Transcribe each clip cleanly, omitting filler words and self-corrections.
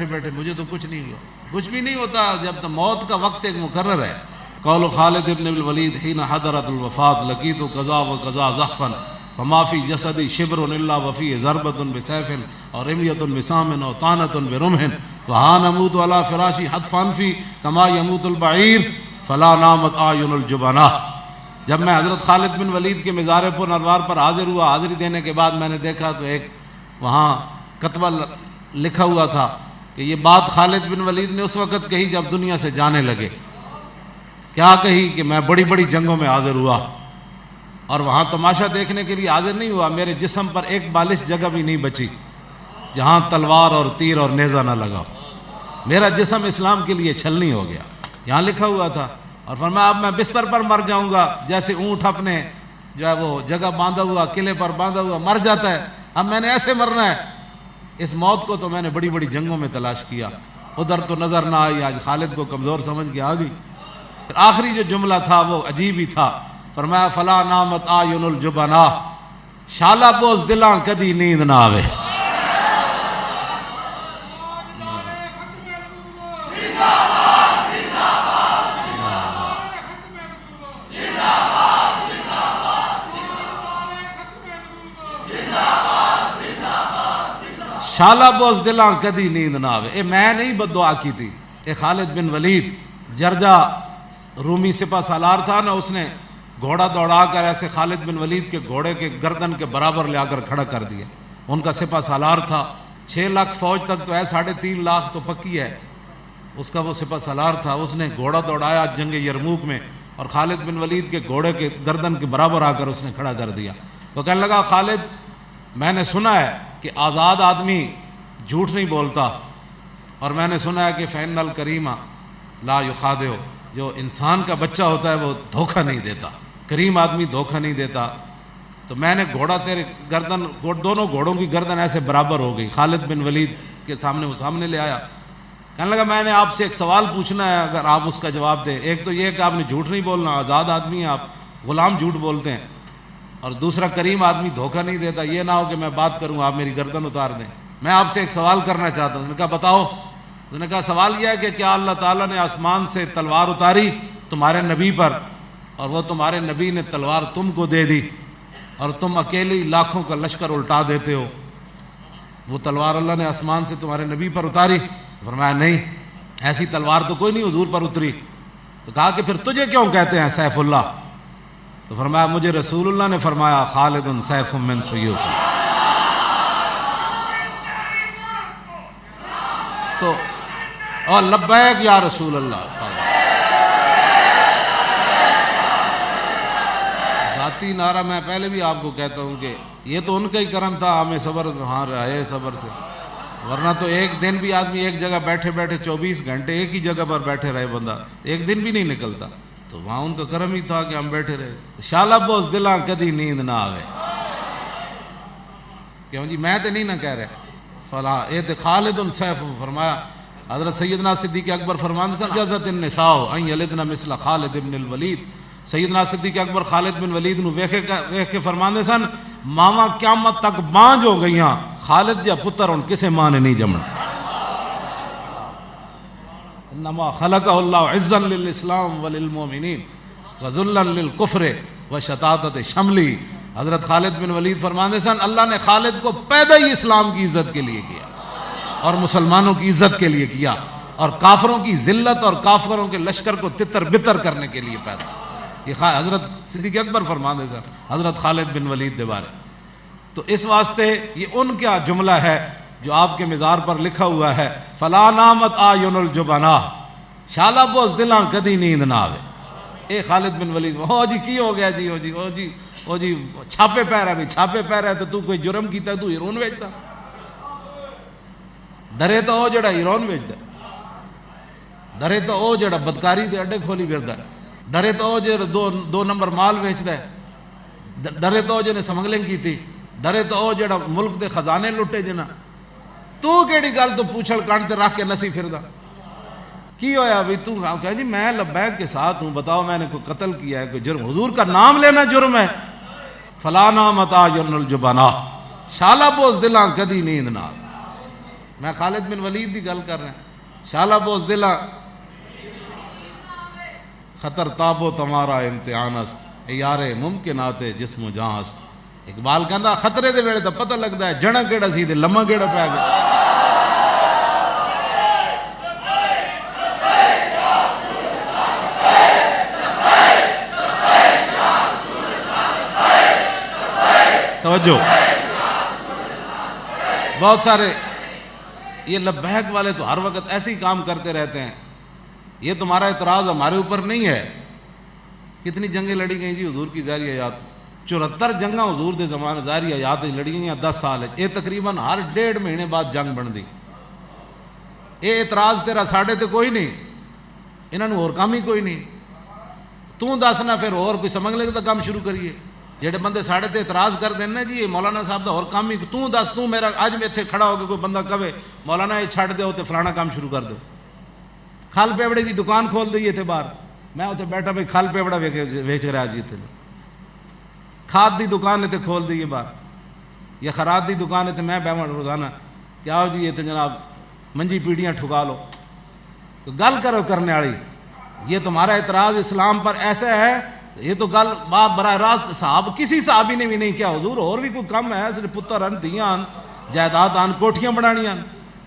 بیٹھے مجھے تو کچھ نہیں ہوا. کچھ بھی نہیں ہوتا جب تو موت کا وقت ایک مقرر ہے. قول خالد بن الولید حين حضرت الوفات لقيت قضا وقضا زحفا فما في جسدي شبر الا وفيه ضربة بسيف اور رمية بسام اور طعنة برمح وها نموت على فراشي حتفا في كما يموت البعير فلا نامت اعين الجبناء. جب میں حضرت خالد بن ولید کے مزار پر نروار پر حاضر ہوا، حاضری دینے کے بعد میں نے دیکھا تو ایک وہاں کتبہ لکھا ہوا تھا کہ یہ بات خالد بن ولید نے اس وقت کہی جب دنیا سے جانے لگے. کیا کہی کہ میں بڑی بڑی جنگوں میں حاضر ہوا اور وہاں تماشا دیکھنے کے لیے حاضر نہیں ہوا. میرے جسم پر ایک بالش جگہ بھی نہیں بچی جہاں تلوار اور تیر اور نیزہ نہ لگا. میرا جسم اسلام کے لیے چھلنی ہو گیا. یہاں لکھا ہوا تھا. اور فرمایا اب میں بستر پر مر جاؤں گا جیسے اونٹ اپنے جو ہے وہ جگہ باندھا ہوا قلعے پر باندھا ہوا مر جاتا ہے. اب میں نے ایسے مرنا ہے. اس موت کو تو میں نے بڑی بڑی جنگوں میں تلاش کیا، ادھر تو نظر نہ آئی. آج خالد کو کمزور سمجھ کے آ گئی. پھر آخری جو جملہ تھا وہ عجیب ہی تھا. فرمایا فلا نامت آیون الجبنا، شالا بوز دلاں کدی نیند نہ آوے. شالا بوز دلاں کدی نیند نہ آوے. اے میں نہیں بد دعا کی تھی. اے خالد بن ولید جرجا رومی سپہ سالار تھا نا، اس نے گھوڑا دوڑا کر ایسے خالد بن ولید کے گھوڑے کے گردن کے برابر لے آ کر کھڑا کر دیا. ان کا سپہ سالار تھا. 6 لاکھ فوج تک تو ہے، 3.5 لاکھ تو پکی ہے. اس کا وہ سپہ سالار تھا. اس نے گھوڑا دوڑایا جنگ یرموک میں اور خالد بن ولید کے گھوڑے کے گردن کے برابر آ کر اس نے کھڑا کر دیا. وہ کہنے لگا خالد میں نے سنا ہے کہ آزاد آدمی جھوٹ نہیں بولتا، اور میں نے سنا ہے کہ فإن الکریم لا یخادع، جو انسان کا بچہ ہوتا ہے وہ دھوکہ نہیں دیتا، کریم آدمی دھوکہ نہیں دیتا. تو میں نے گھوڑا تیرے گردن، دونوں گھوڑوں کی گردن ایسے برابر ہو گئی. خالد بن ولید کے سامنے وہ سامنے لے آیا. کہنے لگا میں نے آپ سے ایک سوال پوچھنا ہے، اگر آپ اس کا جواب دیں. ایک تو یہ کہ آپ نے جھوٹ نہیں بولنا، آزاد آدمی ہیں آپ، غلام جھوٹ بولتے ہیں. اور دوسرا کریم آدمی دھوکہ نہیں دیتا. یہ نہ ہو کہ میں بات کروں آپ میری گردن اتار دیں. میں آپ سے ایک سوال کرنا چاہتا ہوں. انہوں نے کہا بتاؤ. انہوں نے کہا سوال یہ ہے کہ کیا اللہ تعالیٰ نے آسمان سے تلوار اتاری تمہارے نبی پر، اور وہ تمہارے نبی نے تلوار تم کو دے دی اور تم اکیلی لاکھوں کا لشکر الٹا دیتے ہو؟ وہ تلوار اللہ نے آسمان سے تمہارے نبی پر اتاری؟ فرمایا نہیں، ایسی تلوار تو کوئی نہیں حضور پر اتری. تو کہا کہ پھر تجھے کیوں کہتے ہیں سیف اللہ؟ تو فرمایا مجھے رسول اللہ نے فرمایا خالد سیف من سیوف. تو اور لبیک یا رسول اللہ. ذاتی نعرہ میں پہلے بھی آپ کو کہتا ہوں کہ یہ تو ان کا ہی کرم تھا، ہمیں صبر، ہاں رہے صبر سے، ورنہ تو ایک دن بھی آدمی ایک جگہ بیٹھے بیٹھے 24 گھنٹے ایک ہی جگہ پر بیٹھے رہے بندہ، ایک دن بھی نہیں نکلتا. تو وہاں ان کا کرم ہی تھا کہ ہم بیٹھے رہے. شالا بوز دلاں کدی نیند نہ آوے. کیوں جی میں تو نہیں نہ کہہ رہے فلاں اے تے خالد سیف. فرمایا حضرت سیدنا صدیق اکبر فرماندے سن جزت النساء ان یلدن مثل خالد بن الولید. سیدنا صدیق اکبر خالد بن ولید نو ویکھ کے فرماندے سن ماواں قیامت تک بانج ہو گئیاں، خالد جا پتر ہن کسے ماں نے نہیں جمنا. انما خلقہ اللہ عزا للاسلام وللمؤمنین وذلا للکفر وشتاتۃ شملی. حضرت خالد بن ولید فرماندے سن اللہ نے خالد کو پیدا ہی اسلام کی عزت کے لیے کیا اور مسلمانوں کی عزت کے لیے کیا، اور کافروں کی ذلت اور کافروں کے لشکر کو تتر بتر کرنے کے لیے پیدا. یہ حضرت صدیق اکبر فرماندے سن حضرت خالد بن ولید دے بارے. تو اس واسطے یہ ان کا جملہ ہے جو آپ کے مزار پر لکھا ہوا ہے فلا نامت آیون الجبنا، شالا بوز دلاں کدی نیند نہ آوے. اے خالد بن ولید ہو جی کی ہو گیا جی، ہو جی، ہو جی، ہو جی چھاپے پہ رہا. بھی چھاپے پہ رہا تو کوئی جرم کیتا تو ہیرون بیچتا؟ ڈرے تو او جڑا ہیرون بیچتا، ڈرے تو او جڑا بدکاری دے اڈے کھولی پھردا، ڈرے تو او جڑا دو نمبر مال بیچدا ہے، ڈرے تو او جنے سمگلنگ کیتی، ڈرے تو او جڑا ملک دے خزانے لٹے جنا. تو کیڑی گل تو پوچھڑ کانڈ تے رکھ کے نسی پھردا؟ کی ہویا بھی تو کہا جی میں لبیک کے ساتھ ہوں، بتاؤ میں نے کوئی قتل کیا ہے، کوئی جرم؟ حضور کا نام لینا جرم ہے. فلا نامت آیون الجبنا، شالا بوز دلاں کدی نیند نہ. میں خالد بن ولید دی گل کر رہا ہوں. شالا بوز دلا خطر تابو تمہارا امتحان است اے یارے ممکنات جسم و جان است. اقبال کہندا خطرے دے ویلے تو پتہ لگدا ہے جڑا کیڑا سی تے لمما کیڑا پیا گیا. توجہ, بہت سارے یہ لبیک والے تو ہر وقت ایسے ہی کام کرتے رہتے ہیں. یہ تمہارا اعتراض ہمارے اوپر نہیں ہے. کتنی جنگیں لڑی گئیں جی حضور کی ظاہری حیات, 74 جنگاں حضور دے زمانے ظاہری حیات لڑی گئیں 10 سال. یہ تقریباً ہر 1.5 مہینے بعد جنگ بن دی. یہ اعتراض تیرا ساڑھے تے کوئی نہیں, انہوں نے اور کام ہی کوئی نہیں. تو دسنا پھر اور کوئی سمجھ لے تو کام شروع کریے. جہے بندے ساڑھے تے اعتراض کر دیں نا جی یہ مولانا صاحب دا اور کام ہی, تو دس تو میرا اج میں اتنے کھڑا ہو کے کوئی بندہ کہے مولانا یہ چھڈ دو تے فلانا کام شروع کر دو. کھال پیوڑے کی دکان کھول دئیے تھے باہر, میں اتنے بیٹھا بھائی کھال پیوڑا ویچ رہا جی اتنے. کھاد دی دکان اتنے کھول دیے باہر, یا خراب دی دکان اتنے میں بیٹھا روزانہ کیا ہو جی اتنے جناب منجی پیڑیاں ٹھکا لو. تو گل کرو کرنے والی, یہ تمہارا اعتراض اسلام پر ایسا ہے. یہ تو گل بات براہ راست صاحب کسی صحابی نے بھی نہیں کیا. حضور اور بھی کوئی کم ہے, صرف پتر ان دھیاں جائیداد ان کوٹھیاں بنانیاں.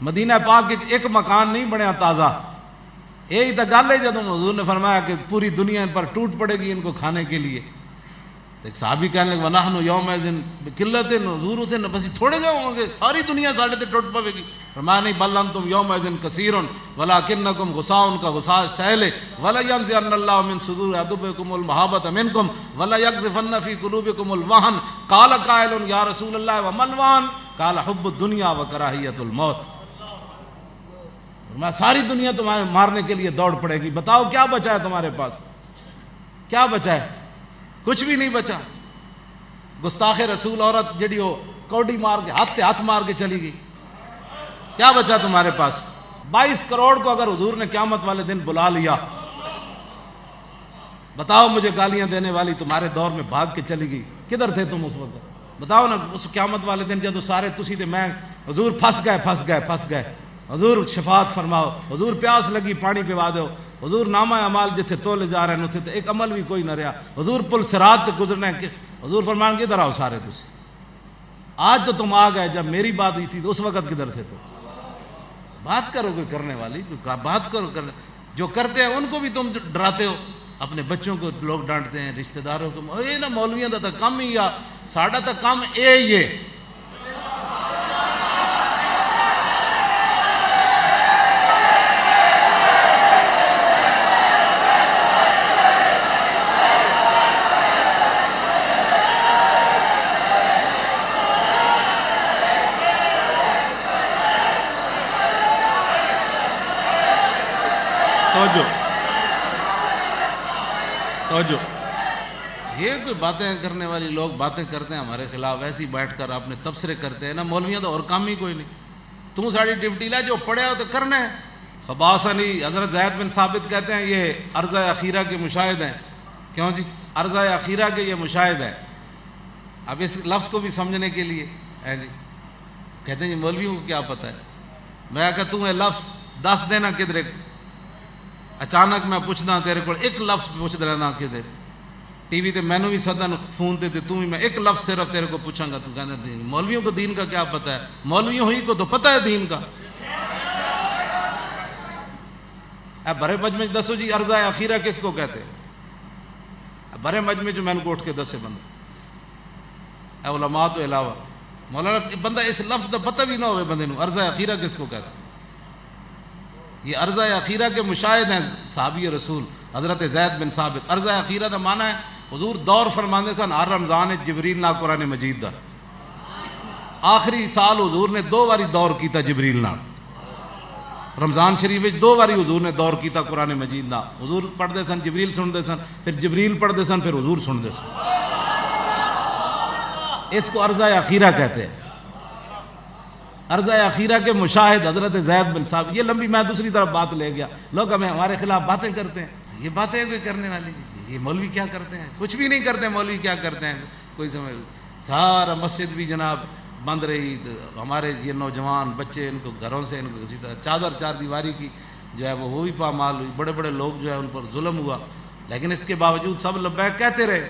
مدینہ پاک ایک مکان نہیں بنیا تازہ. یہی تو گل ہے جب حضور نے فرمایا کہ پوری دنیا ان پر ٹوٹ پڑے گی ان کو کھانے کے لیے. تو ایک صحابی کہنے لگے وَنَحْنُ يَوْمَئِذٍ بِقِلَّةٍ, حضور اتنے بس تھوڑے جو ہوں گے ساری دنیا ساڑھے تے ٹوٹ پڑے گی. فرمایا نہیں بل انتم یومئذ کثیر ولکنکم غثاء کغثاء السیل ولینزعن اللہ من صدور عدوکم المحابۃ منکم ولیقذفن فی قلوبکم الوہن. قال قائل یا رسول اللہ وما الوہن قال حب الدنیا وکراہیۃ الموت. میں ساری دنیا تمہارے مارنے کے لیے دوڑ پڑے گی. بتاؤ کیا بچا ہے تمہارے پاس, کیا بچا ہے؟ کچھ بھی نہیں بچا. گستاخ رسول عورت جڑی ہو کوڈی مار کے ہاتھ مار کے چلی گئی. کیا بچا تمہارے پاس؟ 22 کروڑ کو اگر حضور نے قیامت والے دن بلا لیا, بتاؤ مجھے گالیاں دینے والی تمہارے دور میں بھاگ کے چلی گئی, کدھر تھے تم اس وقت؟ بتاؤ نا. اس قیامت والے دن جب سارے تسی تے میں حضور پھنس گئے, حضور شفاعت فرماؤ, حضور پیاس لگی پانی پوا دو, حضور نامہ اعمال جتھے تولے جا رہے ہیں اتنے ایک عمل بھی کوئی نہ رہا, حضور پل صراط تے گزرنا ہے. حضور فرمان کدھر آؤ سارے تسی؟ آج تو تم آ گئے, جب میری بات ہوئی تھی تو اس وقت کدھر تھے تو؟ بات کرو کوئی کرنے والی, بات کرو کرنے. جو کرتے ہیں ان کو بھی تم ڈراتے ہو. اپنے بچوں کو لوگ ڈانٹتے ہیں, رشتہ داروں کو, یہ نا مولویاں دا تو کم ہی, ساڈا تو کم یہ توجہ. یہ کوئی باتیں کرنے والی لوگ باتیں کرتے ہیں ہمارے خلاف, ایسی بیٹھ کر اپنے تبصرے کرتے ہیں نا. مولویاں تو اور کام ہی کوئی نہیں. تم ساری ڈیوٹی لے, جو پڑھے ہو تو کرنا ہے. خباسنی حضرت زید بن ثابت کہتے ہیں یہ عرضہ اخیرہ کے مشاہد ہیں. کیوں جی؟ عرضہ اخیرہ کے یہ مشاہد ہیں. اب اس لفظ کو بھی سمجھنے کے لیے جی کہتے ہیں جی مولویوں کو کیا پتہ ہے. میں کہا تم یہ لفظ دس دینا کدھر, اچانک میں پوچھنا تیرے کو ایک لفظ پوچھ دینا کدھر. ٹی وی تے مینوں بھی سدن فون تے تو بھی میں ایک لفظ صرف تیرے کو پوچھاں گا, تو کہنا مولویوں کو دین کا کیا پتہ ہے؟ مولویوں ہی کو تو پتہ ہے دین کا. اے بڑے مجمع دسو جی عرضہ اخیرہ کس کو کہتے ہیں؟ بڑے مجمع جو میں نے کو اٹھ کے دسے بندہ, اے علماء تو علاوہ مولانا بندہ اس لفظ کا پتہ بھی نہ ہوئے بندے نو عرضہ اخیرہ کس کو کہتے ہیں. یہ عرضہ اخیرہ کے مشاہد ہیں صحابی رسول حضرت زید بن ثابت. عرضہ اخیرہ کا معنی ہے حضور دور فرماندے سن ہر رمضان جبریل نال قرآن مجید دا. آخری سال حضور نے 2 باری دور کیتا جبریل نال. رمضان شریف 2 باری حضور نے دور کیتا قرآن مجید دا. حضور پڑھتے سن, جبریل سنتے سن, پھر جبریل پڑھتے سن, پھر حضور سنتے سن. اس کو عرضہ اخیرہ کہتے ہیں. عرضہ اخیرہ کے مشاہد حضرت زید بن ثابت. یہ لمبی میں دوسری طرف بات لے گیا. لوگ ہمیں ہمارے خلاف باتیں کرتے ہیں. یہ باتیں کوئی کرنے والی, یہ مولوی کیا کرتے ہیں؟ کچھ بھی نہیں کرتے. مولوی کیا کرتے ہیں کوئی سمجھ. سارا مسجد بھی جناب بند رہی، ہمارے یہ نوجوان بچے ان کو گھروں سے ان کو گھسیٹا، چادر چار دیواری کی جو ہے وہ بھی پامال ہوئی، بڑے بڑے لوگ جو ہے ان پر ظلم ہوا، لیکن اس کے باوجود سب لبیک کہتے رہے۔